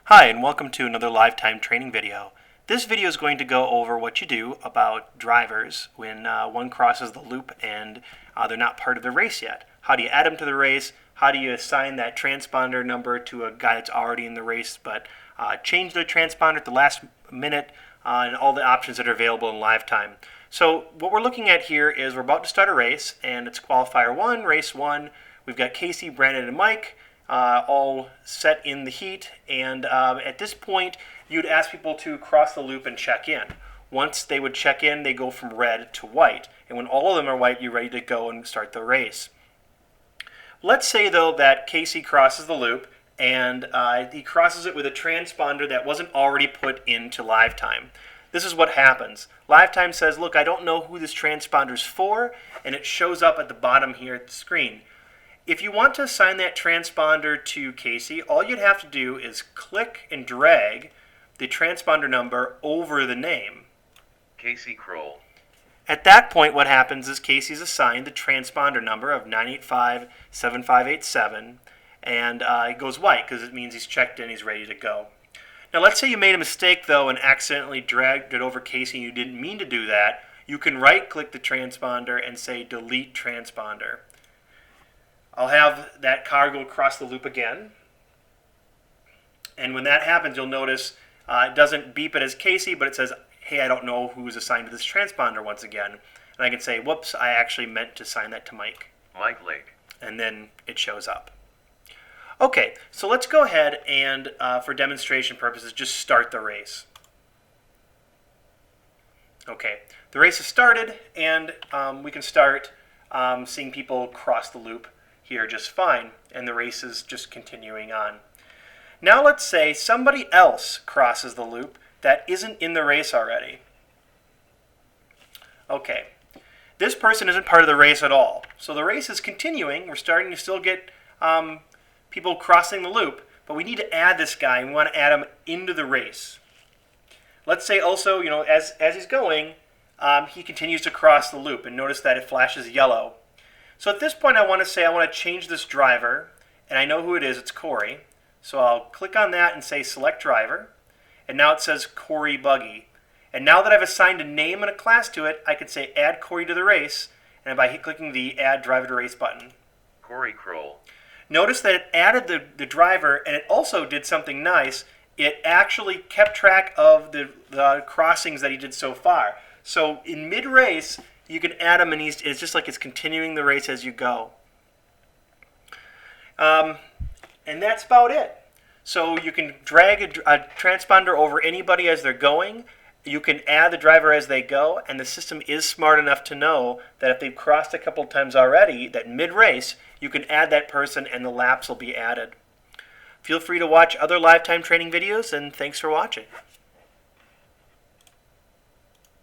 Hi, and welcome to another LiveTime training video. This video is going to go over what you do about drivers when one crosses the loop and they're not part of the race yet. How do you add them to the race? How do you assign that transponder number to a guy that's already in the race but change the transponder at the last minute, and all the options that are available in LiveTime. So what we're looking at here is we're about to start a race, and it's qualifier 1, race 1. We've got Casey, Brandon, and Mike all set in the heat, and at this point you'd ask people to cross the loop and check in. Once they would check in, they go from red to white, and when all of them are white, you're ready to go and start the race. Let's say though that Casey crosses the loop and he crosses it with a transponder that wasn't already put into LiveTime. This is what happens. LiveTime says, look, I don't know who this transponder's for, and it shows up at the bottom here at the screen. If you want to assign that transponder to Casey, all you'd have to do is click and drag the transponder number over the name. Casey Kroll. At that point, what happens is Casey's assigned the transponder number of 985-7587, and it goes white because it means he's checked in, he's ready to go. Now let's say you made a mistake though and accidentally dragged it over Casey and you didn't mean to do that. You can right-click the transponder and say delete transponder. I'll have that car go across the loop again. And when that happens, you'll notice it doesn't beep it as Casey, but it says, hey, I don't know who's assigned to this transponder once again. And I can say, whoops, I actually meant to assign that to Mike. Mike Lake. And then it shows up. Okay, so let's go ahead and, for demonstration purposes, just start the race. Okay, the race has started, and we can start seeing people cross the loop here just fine, and the race is just continuing on. Now let's say somebody else crosses the loop that isn't in the race already. Okay, this person isn't part of the race at all. So the race is continuing. We're starting to still get people crossing the loop, but we need to add this guy, and we want to add him into the race. Let's say also, as he's going, he continues to cross the loop, and notice that it flashes yellow. So at this point I want to change this driver, and I know who it is, it's Corey. So I'll click on that and say select driver, and now it says Corey Buggy. And now that I've assigned a name and a class to it, I can say add Corey to the race, and by clicking the add driver to race button. Corey Kroll. Notice that it added the driver, and it also did something nice. It actually kept track of the crossings that he did so far. So in mid-race, you can add him, and it's just like it's continuing the race as you go. And that's about it. So you can drag a transponder over anybody as they're going. You can add the driver as they go, and the system is smart enough to know that if they've crossed a couple of times already, that mid-race, you can add that person and the laps will be added. Feel free to watch other LiveTime training videos, and thanks for watching.